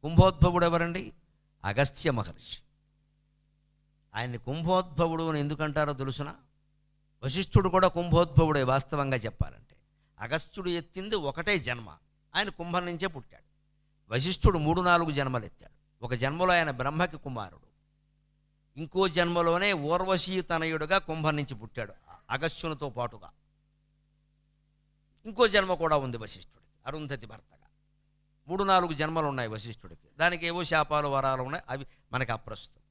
కుంభోద్భవుడు ఎవరండి? అగస్త్య మహర్షి. ఆయన్ని కుంభోద్భవుడు అని ఎందుకంటారో తెలుసునా? వశిష్ఠుడు కూడా కుంభోద్భవుడే వాస్తవంగా చెప్పాలంటే. అగస్త్యుడు ఎత్తింది ఒకటే జన్మ, ఆయన కుంభం నుంచే పుట్టాడు. వశిష్ఠుడు 3-4 జన్మలు ఎత్తాడు. ఒక జన్మలో ఆయన బ్రహ్మకి కుమారుడు, ఇంకో జన్మలోనే ఊర్వశీ తనయుడుగా కుంభం నుంచి పుట్టాడు అగస్త్యునితో పాటుగా. ఇంకో జన్మ కూడా ఉంది వశిష్ఠుడికి, అరుంధతి భర్తగా. 3-4 జన్మలు ఉన్నాయి వశిష్ఠుడికి. దానికి ఏవో శాపాలు వరాలు ఉన్నాయి, అవి మనకు అప్రస్తుతం.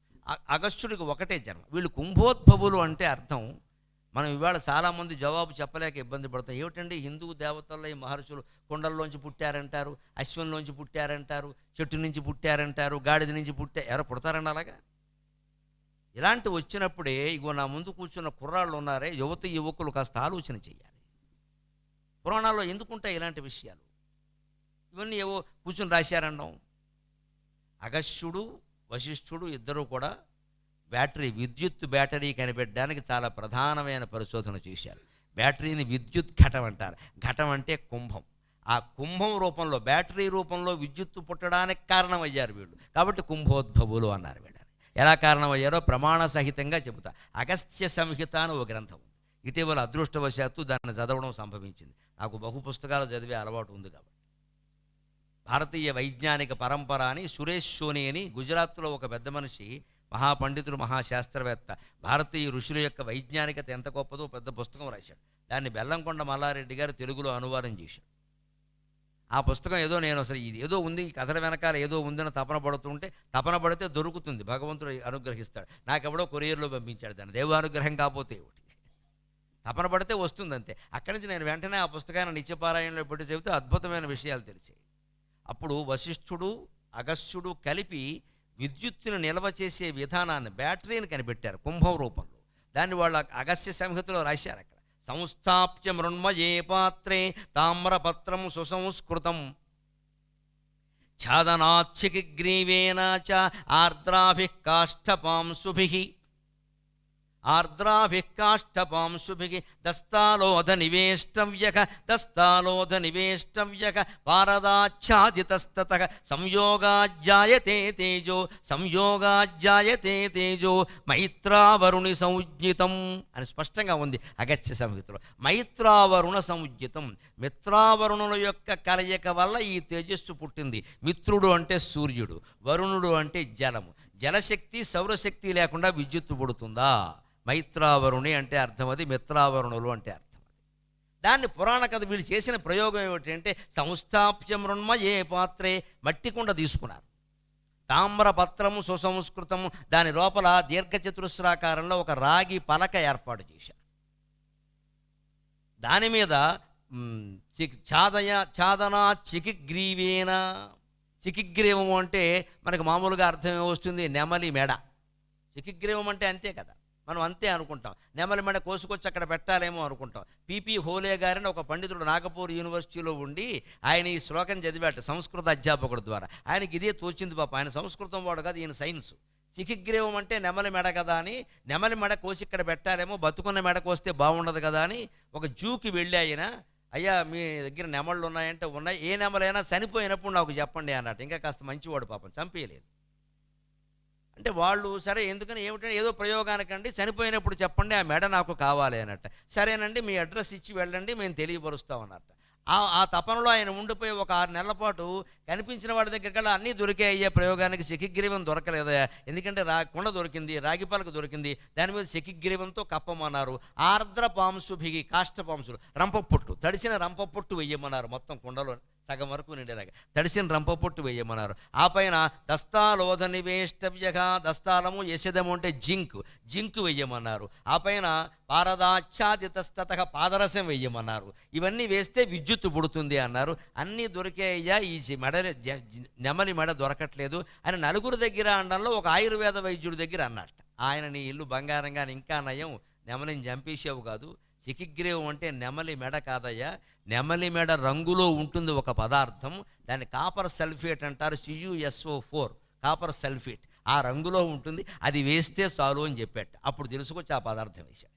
అగస్త్యుడికి ఒకటే జన్మ. వీళ్ళు కుంభోద్భవులు అంటే అర్థం మనం ఇవాళ చాలామంది జవాబు చెప్పలేక ఇబ్బంది పడతాం. ఏమిటండి హిందూ దేవతల్లో ఈ మహర్షులు కొండల్లోంచి పుట్టారంటారు, అశ్వంలోంచి పుట్టారంటారు, చెట్టు నుంచి పుట్టారంటారు, గాడిద నుంచి ఎవరో పుడతారండి అలాగా? ఇలాంటి వచ్చినప్పుడే ఇగో నా ముందు కూర్చున్న కుర్రాళ్ళు ఉన్నారే, యువకులు కాస్త ఆలోచన చేయాలి. పురాణాల్లో ఎందుకుంటాయి ఇలాంటి విషయాలు? ఇవన్నీ ఏవో కూర్చుని రాశారన్నాం. అగస్త్యుడు వశిష్ఠుడు ఇద్దరూ కూడా విద్యుత్ బ్యాటరీ కనిపెట్టడానికి చాలా ప్రధానమైన పరిశోధన చేశారు. బ్యాటరీని విద్యుత్ ఘటం అంటారు. ఘటం అంటే కుంభం. ఆ కుంభం రూపంలో, బ్యాటరీ రూపంలో విద్యుత్తు పుట్టడానికి కారణమయ్యారు వీళ్ళు. కాబట్టి కుంభోద్భవులు అన్నారు వీళ్ళని. ఎలా కారణమయ్యారో ప్రమాణ సహితంగా చెబుతా. అగస్త్య సంహిత అని ఒక గ్రంథం ఉంది. ఇటీవల అదృష్టవశాత్తు దాన్ని చదవడం సంభవించింది. నాకు బహు పుస్తకాలు చదివే అలవాటు ఉంది కాబట్టి. భారతీయ వైజ్ఞానిక పరంపర అని సురేష్ సోని అని గుజరాత్లో ఒక పెద్ద మనిషి, మహాపండితుడు, మహాశాస్త్రవేత్త, భారతీయ ఋషుల యొక్క వైజ్ఞానికత ఎంత గొప్పదో పెద్ద పుస్తకం రాశాడు. దాన్ని బెల్లంకొండ మల్లారెడ్డి గారు తెలుగులో అనువాదం చేశాడు. ఆ పుస్తకం ఏదో నేను అసలు ఇది ఏదో ఉంది, ఈ కథల వెనకాల ఏదో ఉందని తపన పడితే దొరుకుతుంది, భగవంతుడు అనుగ్రహిస్తాడు. నాకెవడో కొరియర్లో పంపించాడు దాన్ని, దైవానుగ్రహం కాకపోతే ఒకటి. తపన పడితే వస్తుంది అంతే. అక్కడి నుంచి నేను వెంటనే ఆ పుస్తకాన్ని నిత్యపారాయణలో పెట్టి చెబితే అద్భుతమైన విషయాలు తెలిసాయి. అప్పుడు వశిష్ఠుడు అగస్త్యుడు కలిపి విద్యుత్తును నిల్వ చేసే విధానాన్ని, బ్యాటరీని కనిపెట్టారు కుంభం రూపంలో. దాన్ని వాళ్ళ అగస్త్య సంహితలో రాశారు. అక్కడ సంస్థాప్య మృణ్మయే పాత్రే తామ్రపత్రం సుసంస్కృతం ఛాదనాచ్చిగ్రీవేన చ ఆర్ద్రాభిః కాష్ఠపాంశుభిః దస్తాలోధ నివేష్టవ్యక పారదాచ్ఛాదితస్తతః సంయోగాజ్జాయతే తేజో మైత్రావరుణి సంజ్ఞితం అని స్పష్టంగా ఉంది అగస్త్య సంహితలో. మైత్రావరుణ సంజ్ఞితం, మిత్రావరుణుల యొక్క కలయిక వల్ల ఈ తేజస్సు పుట్టింది. మిత్రుడు అంటే సూర్యుడు, వరుణుడు అంటే జలము. జలశక్తి సౌరశక్తి లేకుండా విద్యుత్తు పుడుతుందా? మైత్రావరుణి అంటే అర్థం అది, మిత్రావరుణులు అంటే అర్థం అది. దాన్ని పురాణ కథ వీళ్ళు చేసిన ప్రయోగం ఏమిటంటే సంస్థాప్య మృణ్మయే పాత్రే, మట్టి కుండ తీసుకున్నారు, తామ్రపత్రము సుసంస్కృతము, దాని లోపల దీర్ఘచతురస్రాకారంలో ఒక రాగి పలక ఏర్పాటు చేశారు. దాని మీద ఛాదనా చికిగ్రీవేన, చికిగ్రీవము అంటే మనకు మామూలుగా అర్థం ఏమొస్తుంది? నెమలి మెడ. చికిగ్రీవం అంటే అంతే కదా, మనం అంతే అనుకుంటాం. నెమలి మెడ కోసుకొచ్చి అక్కడ పెట్టాలేమో అనుకుంటాం. పిపి హోలే గారిని ఒక పండితుడు నాగపూర్ యూనివర్సిటీలో ఉండి ఆయన ఈ శ్లోకం చదివాట సంస్కృత అధ్యాపకుడు ద్వారా. ఆయనకి ఇదే తోచింది పాప, ఆయన సంస్కృతం వాడు కదా, ఈయన సైన్స్. చికిగ్రీవం అంటే నెమలి మెడ కదా అని, నెమలి మెడ కోసి ఇక్కడ పెట్టాలేమో, బతుకున్న మెడ కోస్తే బాగుండదు కదా అని ఒక జూకి వెళ్ళి ఆయన, అయ్యా మీ దగ్గర నెమళ్ళు ఉన్నాయంటే ఉన్నాయి, ఏ నెమలైనా చనిపోయినప్పుడు నాకు చెప్పండి అన్నట్టు. ఇంకా కాస్త మంచివాడు పాపం, చంపేయలేదు. అంటే వాళ్ళు సరే ఎందుకని ఏమిటంటే ఏదో ప్రయోగానికండి, చనిపోయినప్పుడు చెప్పండి, ఆ మెడ నాకు కావాలి అన్నట్ట. సరేనండి మీ అడ్రస్ ఇచ్చి వెళ్ళండి, మేము తెలియపరుస్తాం అన్నట్ట. ఆ తపనలో ఆయన ఉండిపోయి ఒక 6 నెలల పాటు కనిపించిన వాడి దగ్గరికల్లా అన్నీ దొరికాయి. అయ్యే ప్రయోగానికి చికిగ్రీవం దొరకలేదయా, ఎందుకంటే కుండ దొరికింది, రాగి పలక దొరికింది, దాని మీద చికిగ్రీవంతో కప్పమన్నారు. ఆర్ద్ర పాంశుభిగి, కాష్టపాంశులు, రంపపొట్టు, తడిసిన రంపపొట్టు వెయ్యమన్నారు. మొత్తం కుండలో సగం వరకు నిండేలాగా తడిసిన రంపపొట్టు వేయమన్నారు. ఆ పైన దస్తాలోధ నివేష్టవ్యగా, దస్తాలము యశదము అంటే జింకు వెయ్యమన్నారు. ఆ పైన పారదాచ్ఛాదితస్తతః, పాదరసం వెయ్యమన్నారు. ఇవన్నీ వేస్తే విద్యుత్తు పుడుతుంది అన్నారు. అన్నీ దొరికాయ్యా, ఈ నెమలి మెడ దొరకట్లేదు అని నలుగురు దగ్గర అనడంలో ఒక ఆయుర్వేద వైద్యుడి దగ్గర అన్నట్ట. ఆయన నీ ఇల్లు బంగారంగా, ఇంకా నయం, నెమలిని చంపేసావు కాదు, చికిగ్రీవం అంటే నెమలి మెడ కాదయ్యా, నెమలి మెడ రంగులో ఉంటుంది ఒక పదార్థం, దాన్ని కాపర్ సల్ఫేట్ అంటారు, CuSO4 కాపర్ సల్ఫేట్, ఆ రంగులో ఉంటుంది, అది వేస్తే చాలు అని చెప్పాట. అప్పుడు తెలుసుకొచ్చి ఆ పదార్థం వేశాడు.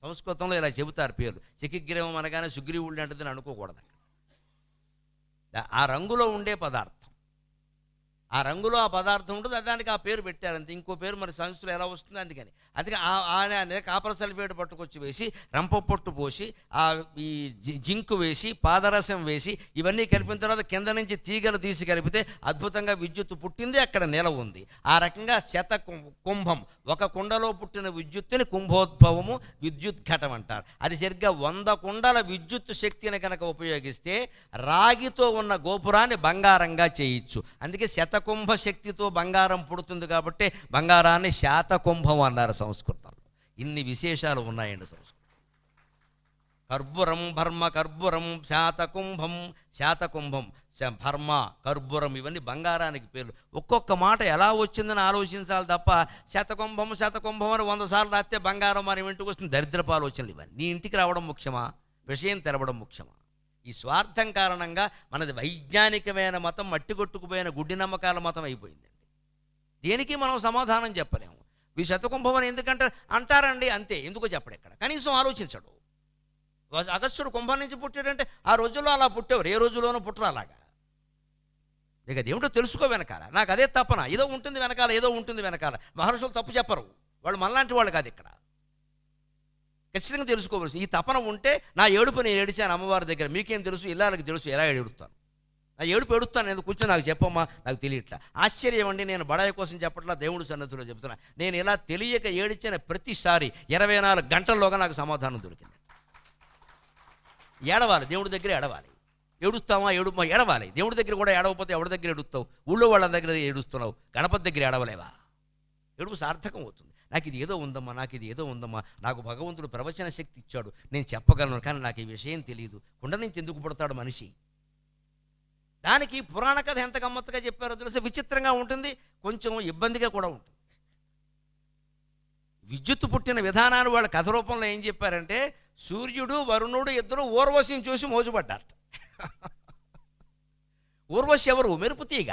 సంస్కృతంలో ఇలా చెబుతారు పేర్లు. చికిగ్రీవం అనగానే సుగ్రీవుడు అంటుందని అనుకోకూడదు. అక్కడ ఆ రంగులో ఉండే పదార్థం ఆ రంగులో ఆ పదార్థం ఉంటుంది, దానికి ఆ పేరు పెట్టారు అంతే. ఇంకో పేరు మరి సంస్థలో ఎలా వస్తుంది అందుకని. అందుకే ఆయన కాపర్ సల్ఫేట్ పట్టుకొచ్చి వేసి, రంప పొట్టు పోసి, ఈ జింకు వేసి, పాదరసం వేసి, ఇవన్నీ కలిపిన తర్వాత కింద నుంచి తీగలు తీసి కలిపితే అద్భుతంగా విద్యుత్తు పుట్టింది, అక్కడ నిల ఉంది. ఆ రకంగా కుంభం, ఒక కుండలో పుట్టిన విద్యుత్తుని కుంభోద్భవము, విద్యుత్ ఘటం అంటారు. అది సరిగ్గా 100 కుండల విద్యుత్ శక్తిని కనుక ఉపయోగిస్తే రాగితో ఉన్న గోపురాన్ని బంగారంగా చేయొచ్చు. అందుకే శతకుంభ శక్తితో బంగారం పుడుతుంది కాబట్టి బంగారాన్ని శాతకుంభం అన్నారు సంస్కృతంలో. ఇన్ని విశేషాలు ఉన్నాయండి సంస్కృతం. కర్బురం, భర్మ, కర్బురం, శాతకుంభం, శాతకుంభం, భర్మ, కర్బురం, ఇవన్నీ బంగారానికి పేర్లు. ఒక్కొక్క మాట ఎలా వచ్చిందని ఆలోచించాలి తప్ప శతకుంభం శతకుంభం అని 100 సార్లు రాస్తే బంగారం మన ఇంటికి వస్తుంది. దరిద్రపాలు వచ్చింది. ఇవన్నీ నీ ఇంటికి రావడం ముఖ్యమా, విషయం తెలవడం ముఖ్యమా? ఈ స్వార్థం కారణంగా మనది వైజ్ఞానికమైన మతం మట్టి కొట్టుకుపోయిన గుడ్డి నమ్మకాల మతం అయిపోయిందండి. దేనికి మనం సమాధానం చెప్పలేము. ఈ శతకుంభం అని ఎందుకంటే అంటారండి, అంతే. ఎందుకో చెప్పడు, ఇక్కడ కనీసం ఆలోచించడు. అగస్త్యుడు కుంభం నుంచి పుట్టాడంటే ఆ రోజుల్లో అలా పుట్టేవారు, ఏ రోజుల్లోనూ పుట్టరు అలాగా. ఇక అదేమిటో తెలుసుకో వెనకాల. నాకు అదే తపన, ఏదో ఉంటుంది వెనకాల, ఏదో ఉంటుంది వెనకాల. మహర్షులు తప్పు చెప్పరు, వాళ్ళు మనలాంటి వాళ్ళు కాదు. ఇక్కడ ఖచ్చితంగా తెలుసుకోవలసి ఈ తపన ఉంటే, నా ఏడుపు నేను ఏడిచాను అమ్మవారి దగ్గర, మీకేం తెలుసు, ఇల్లాలకి తెలుసు ఎలా ఏడుస్తాను. నా ఏడుపు ఏడుస్తాను, నేను కూర్చొని నాకు చెప్పమ్మా, నాకు తెలియట్లా. ఆశ్చర్యం అండి, నేను బడాయి కోసం చెప్పట్లా, దేవుడు సన్నతిలో చెప్తున్నా. నేను ఇలా తెలియక ఏడిచిన ప్రతిసారి 24 గంటల్లోగా నాకు సమాధానం దొరికింది. ఏడవాలి, దేవుడి దగ్గర ఏడవాలి. ఏడుస్తామా, ఏడవాలి. దేవుడి దగ్గర కూడా ఏడవకపోతే ఎవరి దగ్గర ఏడుస్తావు? ఊళ్ళో వాళ్ళ దగ్గర ఏడుస్తున్నావు, గణపతి దగ్గర ఏడవలేవా? ఏడుపు సార్థకం అవుతుంది. నాకు ఇది ఏదో ఉందమ్మా, నాకు ఇది ఏదో ఉందమ్మా, నాకు భగవంతుడు ప్రవచన శక్తి ఇచ్చాడు, నేను చెప్పగలను, కానీ నాకు ఈ విషయం తెలియదు. కుండ నుంచి ఎందుకు పుడతాడు మనిషి? దానికి పురాణ కథ ఎంత గమ్మత్తుగా చెప్పారో తెలిసి విచిత్రంగా ఉంటుంది, కొంచెం ఇబ్బందిగా కూడా ఉంటుంది. విద్యుత్తు పుట్టిన విధానాన్ని వాళ్ళ కథ రూపంలో ఏం చెప్పారంటే, సూర్యుడు వరుణుడు ఇద్దరు ఊర్వశిని చూసి మోజుపడ్డారట. ఊర్వశి ఎవరు? మెరుపుతీగ.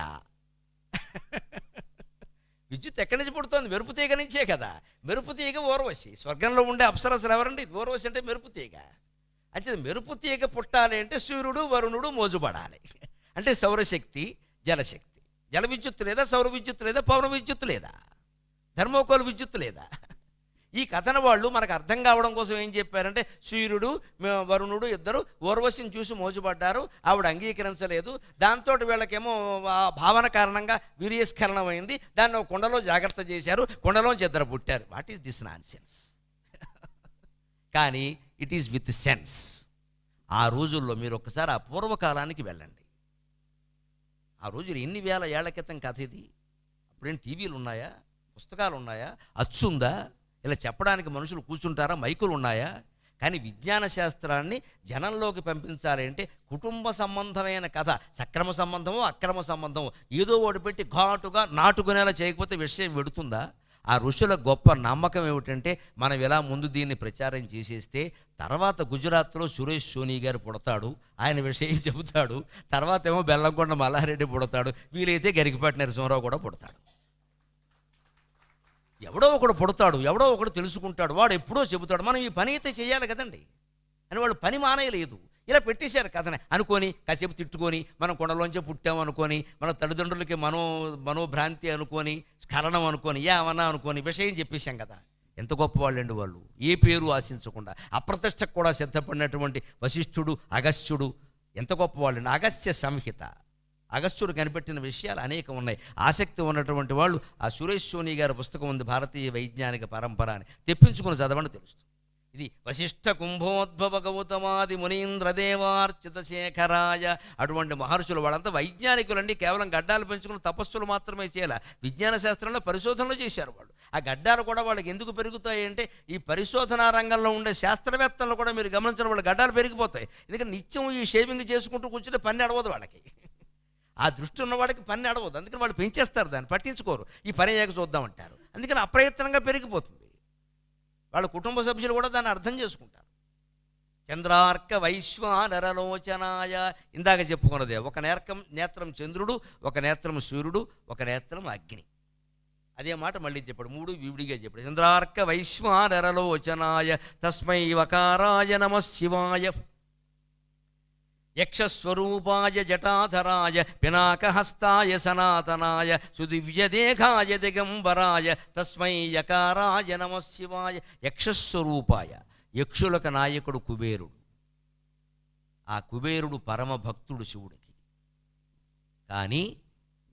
విద్యుత్ ఎక్కడి నుంచి పుడుతుంది? మెరుపుతీగ నుంచే కదా. మెరుపుతీగ ఊర్వశి. స్వర్గంలో ఉండే అప్సరసలు ఎవరండి? ఊర్వశి అంటే మెరుపుతీగ. అంటే మెరుపుతీగ పుట్టాలి అంటే సూర్యుడు వరుణుడు మోజుపడాలి. అంటే సౌరశక్తి, జలశక్తి. జల విద్యుత్తు లేదా, సౌర విద్యుత్తు లేదా, పవన విద్యుత్తు లేదా, థర్మోకోల్ విద్యుత్తు లేదా. ఈ కథను వాళ్ళు మనకు అర్థం కావడం కోసం ఏం చెప్పారంటే, సూర్యుడు వరుణుడు ఇద్దరు ఊర్వశిని చూసి మోజుపడ్డారు, ఆవిడ అంగీకరించలేదు, దాంతో వీళ్ళకేమో ఆ భావన కారణంగా వీర్యస్ఖలనం అయింది, దాన్ని ఒక కుండలో జాగ్రత్త చేశారు, కుండలోంచి ఇద్దరు పుట్టారు. What is this non sense? కానీ ఇట్ ఈస్ విత్ సెన్స్. ఆ రోజుల్లో మీరు ఒక్కసారి ఆ పూర్వకాలానికి వెళ్ళండి. ఆ రోజులు ఎన్ని వేల ఏళ్ల క్రితం కథ ఇది. అప్పుడేం టీవీలు ఉన్నాయా, పుస్తకాలు ఉన్నాయా, అచ్చుందా, ఇలా చెప్పడానికి మనుషులు కూర్చుంటారా, మైకులు ఉన్నాయా? కానీ విజ్ఞాన శాస్త్రాన్ని జనంలోకి పంపించాలి అంటే కుటుంబ సంబంధమైన కథ, సక్రమ సంబంధమో అక్రమ సంబంధమో ఏదో ఒకటి పెట్టి ఘాటుగా నాటుకునేలా చేయకపోతే విషయం వెడుతుందా? ఆ ఋషుల గొప్ప నమ్మకం ఏమిటంటే, మనం ఇలా ముందు దీన్ని ప్రచారం చేసేస్తే తర్వాత గుజరాత్లో సురేష్ సోనీ గారు పుడతాడు, ఆయన విషయం చెబుతాడు, తర్వాత ఏమో బెల్లంకొండ మల్లారెడ్డి పుడతాడు, వీలైతే గరికపాటి నరసింహారావు కూడా పుడతాడు. ఎవడో ఒకడు పుడతాడు, ఎవడో ఒకడు తెలుసుకుంటాడు, వాడు ఎప్పుడో చెబుతాడు. మనం ఈ పని అయితే చేయాలి కదండి అని వాళ్ళు పని మానేయలేదు. ఇలా పెట్టేశారు కథని అనుకొని, కాసేపు తిట్టుకొని, మనం కొండలోంచే పుట్టాము అనుకొని, మన తల్లిదండ్రులకి మనోభ్రాంతి అనుకొని, స్ఖలనం అనుకొని, ఏమన్నా అనుకొని విషయం చెప్పేశాం కదా. ఎంత గొప్పవాళ్ళండి వాళ్ళు, ఏ పేరు ఆశించకుండా అప్రతిష్టకు కూడా సిద్ధపడినటువంటి వశిష్ఠుడు, అగస్త్యుడు ఎంత గొప్పవాళ్ళండి. అగస్త్య సంహిత, అగస్త్యుడు కనిపెట్టిన విషయాలు అనేకం ఉన్నాయి. ఆసక్తి ఉన్నటువంటి వాళ్ళు ఆ సురేష్ సోనీ గారి పుస్తకం ఉంది, భారతీయ వైజ్ఞానిక పరంపర అని, తెప్పించుకుని చదవండి, తెలుస్తుంది. ఇది వశిష్ఠ కుంభోద్భవ గౌతమాది మునీంద్రదేవార్చిత శేఖరాయ. అటువంటి మహర్షులు వాళ్ళంతా వైజ్ఞానికులండి. కేవలం గడ్డాలు పెంచుకుని తపస్సులు మాత్రమే చేయాలి, విజ్ఞాన శాస్త్రంలో పరిశోధనలు చేశారు వాళ్ళు. ఆ గడ్డాలు కూడా వాళ్ళకి ఎందుకు పెరుగుతాయి అంటే, ఈ పరిశోధనా రంగంలో ఉండే శాస్త్రవేత్తలు కూడా మీరు గమనించిన వాళ్ళు గడ్డాలు పెరిగిపోతాయి. ఎందుకంటే నిత్యం ఈ షేవింగ్ చేసుకుంటూ కూర్చుంటే పని అడవదు వాళ్ళకి. ఆ దృష్టి ఉన్నవాడికి పని అడవదు, అందుకని వాళ్ళు పెంచేస్తారు, దాన్ని పట్టించుకోరు. ఈ పని అయ్యాక చూద్దామంటారు, అందుకని అప్రయత్నంగా పెరిగిపోతుంది. వాళ్ళ కుటుంబ సభ్యులు కూడా దాన్ని అర్థం చేసుకుంటారు. చంద్రార్క వైశ్వానరలోచనాయ, ఇందాక చెప్పుకున్నదే, ఒక నేత్రం చంద్రుడు, ఒక నేత్రం సూర్యుడు, ఒక నేత్రం అగ్ని. అదే మాట మళ్ళీ చెప్పాడు, 3 విడిగా చెప్పాడు. చంద్రార్క వైశ్వానరలోచనాయ తస్మై వకారాయ నమః శివాయ. యక్షస్వరూపాయ జటాధరాయ పినాకహస్తాయ సనాతనాయ సుదివ్యదేహాయ దిగంబరాయ తస్మై యకారాయ నమః శివాయ. యక్షస్వరూపాయ, యక్షులకు నాయకుడు కుబేరుడు. ఆ కుబేరుడు పరమ భక్తుడు శివుడికి. కానీ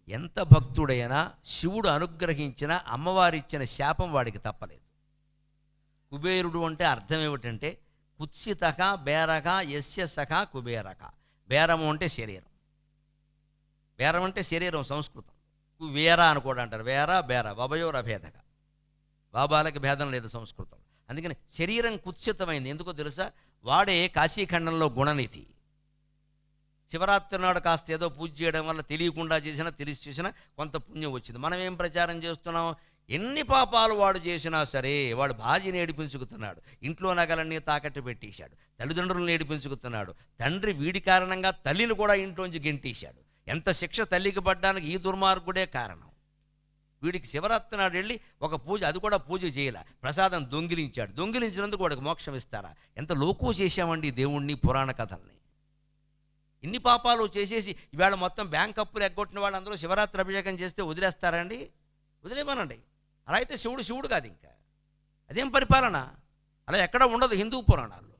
ఎంత భక్తుడైనా శివుడు అనుగ్రహించిన అమ్మవారిచ్చిన శాపం వాడికి తప్పలేదు. కుబేరుడు అంటే అర్థం ఏమిటంటే కుత్సితక బేరక యస్య సఖ కుబేరక. బేరము అంటే శరీరం, బేరం అంటే శరీరం సంస్కృతం. వేర అని కూడా అంటారు. వేర బేర వభయోర భేదక, బాబాలకి భేదం లేదు సంస్కృతం. అందుకని శరీరం కుత్సితమైంది. ఎందుకో తెలుసా? వాడే కాశీఖండంలో గుణనిధి. శివరాత్రి నాడు కాస్త ఏదో పూజ చేయడం వల్ల తెలియకుండా చేసినా తెలిసి చేసినా కొంత పుణ్యం వచ్చింది. మనం ఏం ప్రచారం చేస్తున్నాం? ఎన్ని పాపాలు వాడు చేసినా సరే వాడు భార్యని ఏడిపించుకుతున్నాడు, ఇంట్లో నగలన్నీ తాకట్టు పెట్టేశాడు, తల్లిదండ్రులను ఏడిపించుకుతున్నాడు, తండ్రి వీడి కారణంగా తల్లిని కూడా ఇంట్లోంచి గెంటేశాడు. ఎంత శిక్ష తల్లికి పడ్డానికి ఈ దుర్మార్గుడే కారణం. వీడికి శివరాత్రి నాడు వెళ్ళి ఒక పూజ, అది కూడా పూజ చేయలే, ప్రసాదం దొంగిలించాడు. దొంగిలించినందుకు వాడికి మోక్షం ఇస్తారా? ఎంత లోకు చేశామండి దేవుణ్ణి, పురాణ కథల్ని. ఇన్ని పాపాలు చేసేసి ఇవాళ మొత్తం బ్యాంక్ అప్పులు ఎగ్గొట్టిన వాళ్ళు అందరూ శివరాత్రి అభిషేకం చేస్తే వదిలేస్తారండి? వదిలేమనండి. అలా అయితే శివుడు కాదు. ఇంకా అదేం పరిపాలన? అలా ఎక్కడ ఉండదు హిందూ పురాణాల్లో.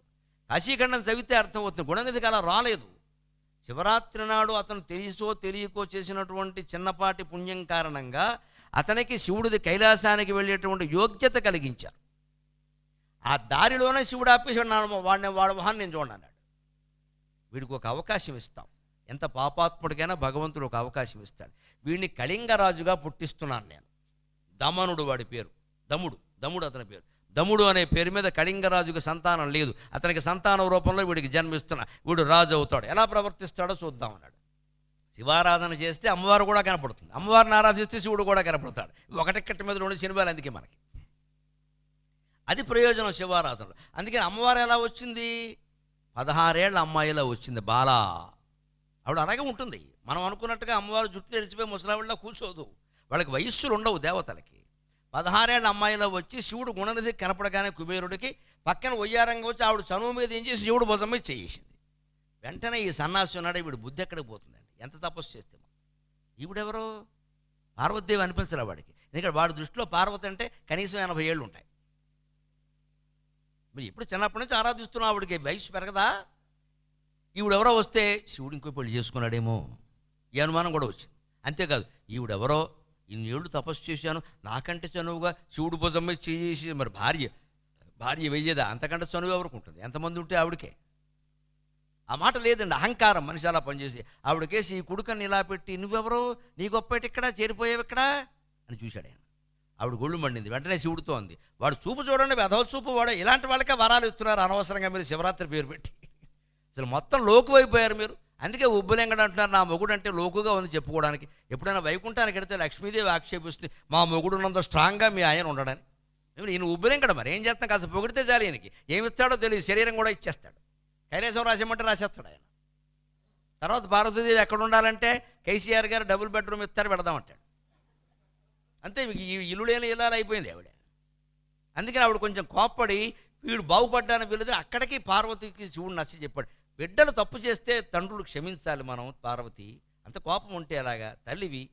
కాశీఖండం చదివితే అర్థమవుతుంది. గుణనిధికి అలా రాలేదు. శివరాత్రి నాడు అతను తెలిసో తెలియకో చేసినటువంటి చిన్నపాటి పుణ్యం కారణంగా అతనికి శివుడిది కైలాసానికి వెళ్ళేటువంటి యోగ్యత కలిగించారు. ఆ దారిలోనే శివుడు ఆపేసాడు. వాడి మొహాన్ని నేను చూడన్నాడు. వీడికి ఒక అవకాశం ఇస్తాం. ఎంత పాపాత్ముడికైనా భగవంతుడు ఒక అవకాశం ఇస్తాడు. వీడిని కళింగరాజుగా పుట్టిస్తున్నాను నేను. దమనుడు వాడి పేరు, దముడు అతని పేరు. దముడు అనే పేరు మీద కళింగరాజుకి సంతానం లేదు. అతనికి సంతానం రూపంలో వీడికి జన్మిస్తున్నా. వీడు రాజు అవుతాడు. ఎలా ప్రవర్తిస్తాడో చూద్దామన్నాడు. శివారాధన చేస్తే అమ్మవారు కూడా కనపడుతుంది, అమ్మవారిని ఆరాధిస్తే శివుడు కూడా కనపడతాడు. ఒకటిక్కటి మీద 2 సినిమాలు అందుకే మనకి. అది ప్రయోజనం శివారాధనలో. అందుకని అమ్మవారు ఎలా వచ్చింది? 16 ఏళ్ల అమ్మాయిలా వచ్చింది, బాలా. ఆవిడ అలాగే ఉంటుంది. మనం అనుకున్నట్టుగా అమ్మవారు జుట్టు తెరిచిపోయి ముసలావిడిలా కూర్చోదు. వాళ్ళకి వయస్సులు ఉండవు దేవతలకి. 16 ఏళ్ల అమ్మాయిలో వచ్చి శివుడు గుణనిధి కనపడగానే కుబేరుడికి పక్కన ఒయ్యారంగా వచ్చి ఆవిడ చనువు మీద ఏం చేసి శివుడు భుజం మీద చేసింది. వెంటనే ఈ సన్నాసి ఉన్నాడు, వీడు బుద్ధి ఎక్కడికి పోతుందండి? ఎంత తపస్సు చేస్తే ఈవిడెవరో పార్వతీదేవి అనిపించలే వాడికి. ఎందుకంటే వాడి దృష్టిలో పార్వతి అంటే కనీసం 80 ఏళ్ళు ఉంటాయి. మీరు ఇప్పుడు చిన్నప్పటి నుంచి ఆరాధిస్తున్న ఆవిడికి వయసు పెరగదా? ఈవిడెవరో వస్తే శివుడు ఇంకో పెళ్లి చేసుకున్నాడేమో ఈ అనుమానం కూడా వచ్చింది. అంతేకాదు, ఈవిడెవరో ఇన్నేళ్ళు తపస్సు చేశాను, నాకంటే చనువుగా శివుడు భుజం మీద చేసి, మరి భార్య వెయ్యేదా? అంతకంటే చనువు ఎవరికి ఉంటుంది? ఎంతమంది ఉంటే ఆవిడకే. ఆ మాట లేదండి, అహంకారం. మనిషి అలా పనిచేసి ఆవిడకేసి ఈ కుడుకని ఇలా పెట్టి, నువ్వెవరో, నీ గొప్పటి ఇక్కడ చేరిపోయావు ఇక్కడ అని చూశాడు ఆయన. ఆవిడ గొళ్ళు మండింది. వెంటనే శివుడితో ఉంది, వాడు చూపు చూడండి, వెధవ చూపు, వాడు ఇలాంటి వాళ్ళకే వరాలు ఇస్తున్నారు అనవసరంగా మీరు శివరాత్రి పేరు పెట్టి. అసలు మొత్తం లోకు అయిపోయారు మీరు. అందుకే ఉబ్బులెంగడు అంటున్నారు, నా మొగుడు అంటే లోకుగా ఉంది చెప్పుకోవడానికి. ఎప్పుడైనా వైకుంఠానికి వెడితే లక్ష్మీదేవి ఆక్షేపిస్తుంది, మా మొగుడు ఉన్నంత స్ట్రాంగ్గా మీ ఆయన ఉండడని. ఈయన ఉబ్బులెంగడు, మరి ఏం చేస్తాం? కాస్త పొగిడితే చాలు. ఈయనకి ఏమిస్తాడో తెలియదు, శరీరం కూడా ఇచ్చేస్తాడు. కైలాసం రాసేమంటే రాసేస్తాడు ఆయన. తర్వాత పార్వతీదేవి ఎక్కడ ఉండాలంటే కేసీఆర్ గారు డబుల్ బెడ్రూమ్ ఇస్తారు, పెడదామంటాడు. అంతే, ఈ ఇల్లు లేని ఇల్లాలు అయిపోయింది ఆవిడ. అందుకని ఆవిడ కొంచెం కోప్పడి వీడు బాగుపడ్డాను వీళ్ళది అక్కడికి పార్వతికి శివుడు నచ్చి చెప్పాడు, బిడ్డలు తప్పు చేస్తే తండ్రులు క్షమించాలి మనం. పార్వతి అంత కోపం ఉంటే అలాగా? తల్లికి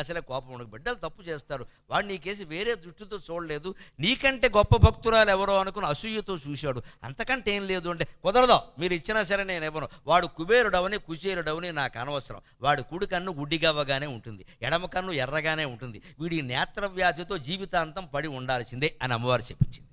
అసలే కోపం ఉండదు. బిడ్డలు తప్పు చేస్తారు, వాడు నీకేసి వేరే దృష్టితో చూడలేదు, నీకంటే గొప్ప భక్తురాలు ఎవరో అనుకుని అసూయతో చూశాడు, అంతకంటే ఏం లేదు అంటే కుదరదు, మీరు ఇచ్చినా సరే నేను ఇవ్వను. వాడు కుబేరుడవని కుచేరుడవని నాకు అనవసరం. వాడు కుడి కన్ను గుడ్డిగవ్వగానే ఉంటుంది, ఎడమ కన్ను ఎర్రగానే ఉంటుంది, వీడి నేత్రవ్యాధితో జీవితాంతం పడి ఉండాల్సిందే అని అమ్మవారు చెప్పించింది.